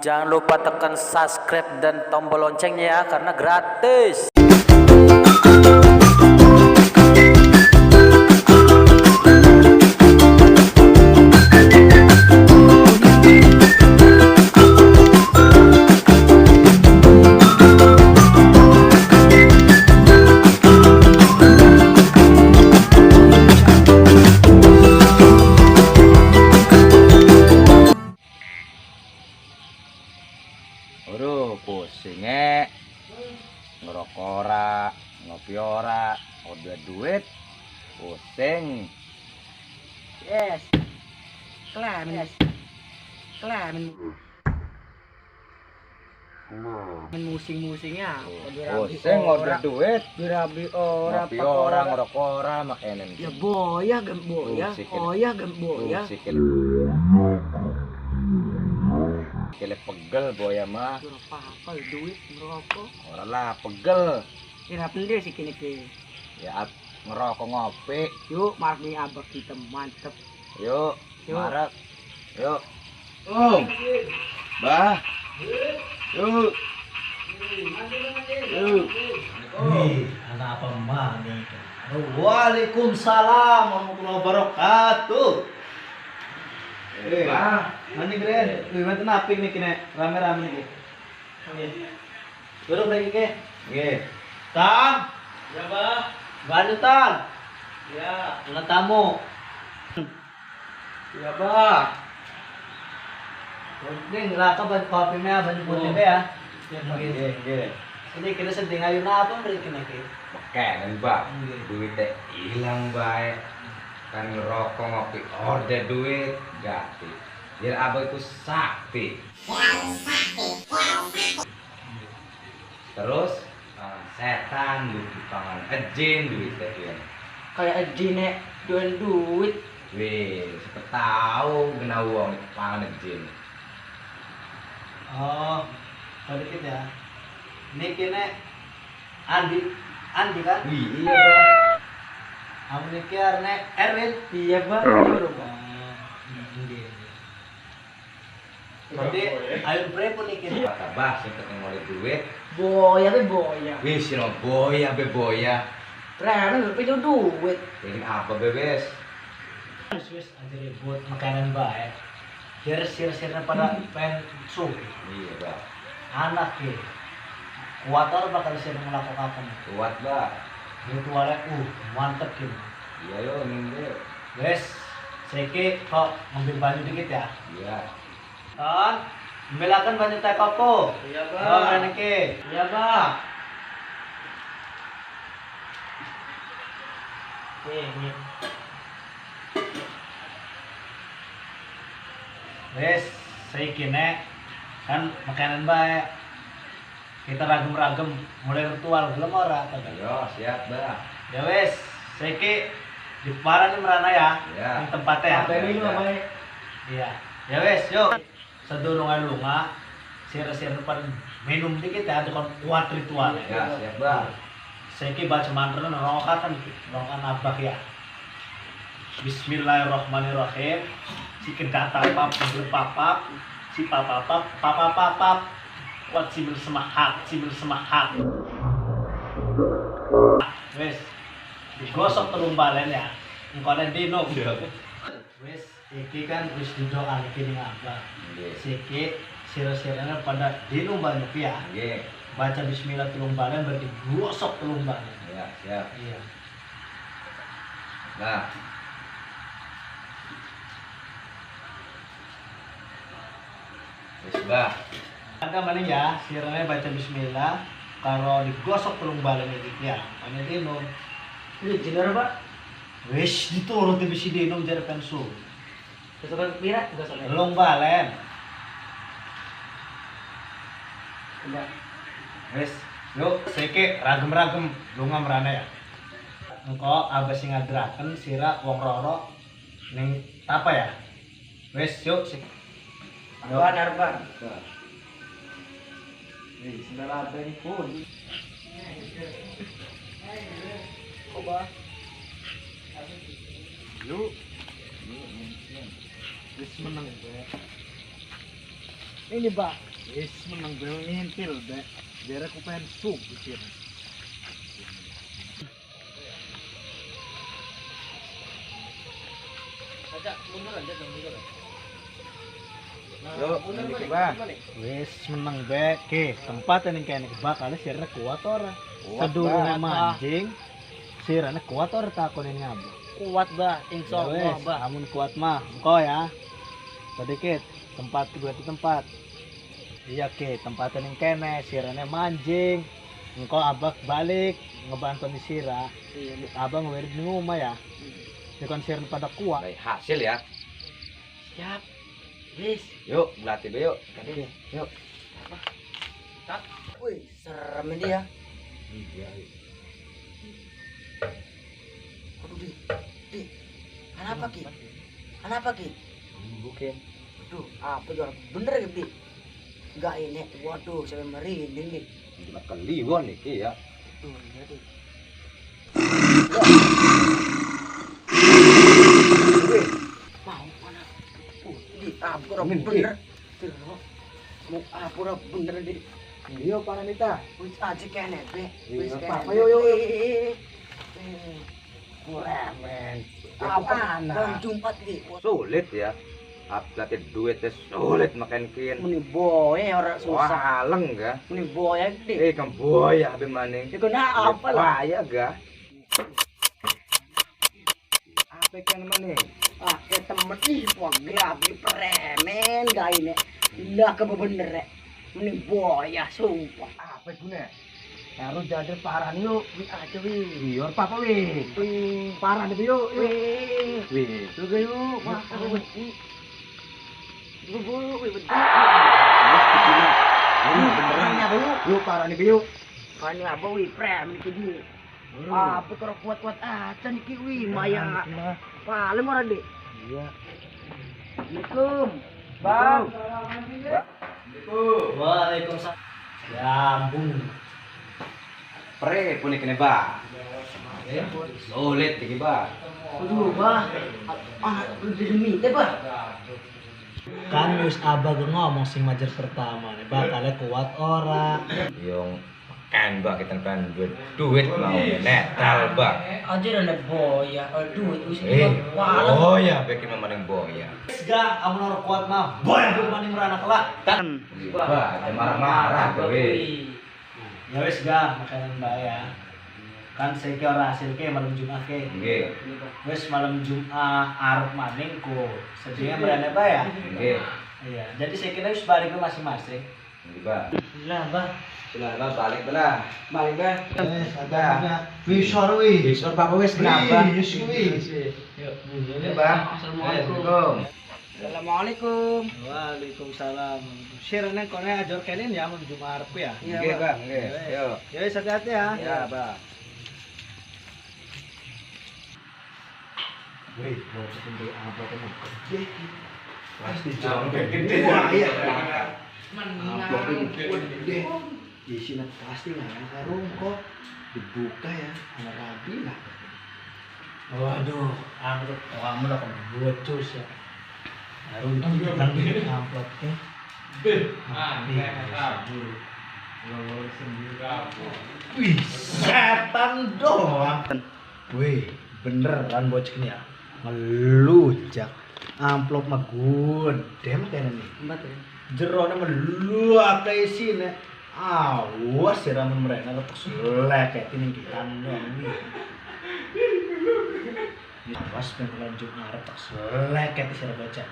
Jangan lupa tekan subscribe dan tombol loncengnya ya, karena gratis. Aduh, pusing ngerokok ora, ngopi ora, udah duit, pusing. Yes. Kelamin. Kelamin. Musing-musingnya. Pusing udah duit, Birabi ora, ngopi ora, ngerokok ora, makanan. ya boya gemboya, ya gemboya. Kele pegel boya mah. Apa duit ngerokok. Ora lah pegel. Kira pendek sih kini ke. Ya ngerokok ngopi. Yuk, marni abah kita mantep. Yuk, Yuk. marek. Yuk. Bah. Yuk. Yuk. Anak apa mah nih? Waalaikumsalam warahmatullahi wabarakatuh. Bah. Mani keren, gimana naping nih kene rame-rame nih. Duduk lagi ke. Nggih. Tan. Ya, Bah. Bantu Tan. Ya, ada tamu. Ya, Bah. Ini ngelaka ban kopinya ban putih ya. Nggih. Ini kita sedang ayu apa beri kene ke. Makanan, Bah. Duitnya hilang baik. Kan ngerokok ngopi orde duit ganti. Biar abah itu sakti. Terus setan duit pangan ejin duitnya dia. Kayak jine duit. Wih, siapa tahu kena uang di pangan ejin. Oh, sedikit ya. Ini kene Andi kan? Wih, iya, Bang. Kamu mikir nek Erwin? Iya, Bang. Jadi, ayo berapa nih kini? Kata bah, sing ketemu oleh duit. Boya be boya. Wih, sino boya be boya. Keren lu duit. Ini apa bebes? Wis aja ribut makanan baik. Biar sir-sirnya pada pengen suki. Iya, Bang. Anak ke. Kuat orang bakal sir melakukan apa nih? Kuat, Bang. Ritualnya mantep gitu. Iya, yo, minggu. Wes, seki kok ngambil banyu dikit ya. Iya. Ton, ambilakan banyu teh kopo. Iya, Bang. Oh, ngene iki. Iya, Bang. Ini. Wes, saya kene kan makanan baik. Kita ragam-ragam mulai ritual belum ora kata. Ayo, siap, Bang. Ya wes, saya ki di paran nih merana ya. Ya. Yang tempatnya ya. Apa ini namanya? Iya. Ya wes, yuk. Sedurungan lunga, sir-sir depan minum dikit ya, dengan kuat ritual. Ya, siap, Bang. Saya ki baca mantra ngerokatan rokan abah ya. Bismillahirrahmanirrahim. Si kedata pap, papap, si papapap, papapapap. Kuat si bersemangat, Wes, digosok telung balen ya. Engkau ada dino. Wes, iki kan wis didoa iki ning abah. Nggih. Siki sira-sirana pada dino banyak ya. Nggih. Baca bismillah telung balen berarti gosok telung balen. Ya, siap. Iya. Nah. Wis, Bah. Angka maning ya, sirane baca bismillah kalau digosok telung balen iki ya. Ane dino. Ini jenar, Pak. Wis diturut bisi dino jar pensu. Kesukaan pira juga soalnya. Telung balen. Udah. Wes, yuk seke ragem-ragem lunga merana ya. Engko abah sing ngadraken sira wong roro ning apa ya? Wes, yuk sik. Apaan Arban? Wis, sendal abah pun. Coba. Yuk. Wis meneng gue. Ini, Pak. Wis menang bel ngintil, Dek. Biar aku pengen sup sih. Aja mundur aja dong, mundur. Yuk, ini Bang. Wis menang be, ke tempat yang kene bakal sirna kuat ora. Kuat, Sedurunge Bah. mancing, sirna kuat ora takon ini ngabuk. Kuat, Bah. Insyaallah, Wes, Bah. amun kuat mah, engko ya. Sedikit tempat berarti tempat. Iya ke tempat yang kene sirane mancing. Engko abak balik ngebantu di sira. Iya, Abang ngewirid di rumah ya. Dikon sirna pada kuat. Baik, hasil ya. siap. Wis. Yuk, berarti be yuk. Oke. Yuk. Wih, serem ini ya. Iya. Aduh, Di. Kenapa, Ki? Kenapa, Ki? Bukan. Aduh, apa jual bener ya, Di? Enggak ini. Waduh, sampai merinding nih. Cuma kliwon iki ya. Tuh, jadi. Mau mana? Di apa Amin, Ki. bener? Terus mau apa bener di? Iya, Paranita. Wis aja kene, Be. Iya, Wis Pak. kene. Ayo, yuk, yuk. Kuremen. Apa, Bang Jumat di. Sulit ya. Update duitnya sulit makan kian. Muni boy ora susah. Wah, aleng ga? Muni boy di. Kan boya be maning. Iku na apa lah? Ya ga? Apa kan maning? Ah, ke temen ih wah grabi premen gak ini. Lah kebener rek. Muni boy ya sumpah. Apa guna? Harus jadi parah nih yuk. Wi aja wi. Biar papa wi. Parah nih yuk. Wi. Wi. Juga yuk. Wah, wi. Wi betul. Beneran ya bu. Yuk parah nih yuk. Kan apa wi prem iki di. Apa kalau kuat-kuat aja nih kiwi maya. Paling ora dek. Iya. Assalamualaikum. Bang. Waalaikumsalam. Ya ampun. Pre punya kene ba. Sulit iki ba. Aduh, bah. Udah demi teh, bah. Kan wis abang ngomong sing majer pertama nih bakalnya kuat ora. Yung kan ba kita kan duit mau netral ba. Aja ada boya. Aduh, itu sih. Oh ya bikin mamaning boya. Ga amun ora kuat mah boy aku maning merana kelak. Kan. Ba, marah-marah kowe. Ya wis ga makanan mbak ya. Kan saya ke ora hasil ke malam Jumat ke. Nggih. Wis malam Jumat arep maning ku. Sedihnya merana ba ya. Nggih. Iya, jadi saya kira wis balik ke masing-masing. Nggih ba. Lah, bah. Sudah ba balik belah. Balik, bah. Ada. Wisor wi. Besok papa wis kenapa? Wis kuwi. Ini ba. Assalamualaikum. Assalamualaikum. Waalaikumsalam. Sirene kone ajor kene ya malam Jumat arep ya. Iya, Nggih Bang. ba, nggih. Yo. Ya wis hati-hati ya. Ya ba. Wih, mau ketemu apa kamu gede. Pasti jangkek gede. Wah, iya. Menang. Gede. Isinya pasti nggak yang karung kok dibuka ya sama rabi lah. Waduh, amplop kamu lah kamu bocos ya. Harus bilang amplopnya. Wih, setan doang. Wih, beneran bocok ini ya. Ngelujak. Amplop mah gede mah kayaknya nih. Betul. Jerone meluak ke isine. Awas ya ramen mereka lepas selek ini kita dong. Awas pengen lanjut ngarep tak selek sih baca.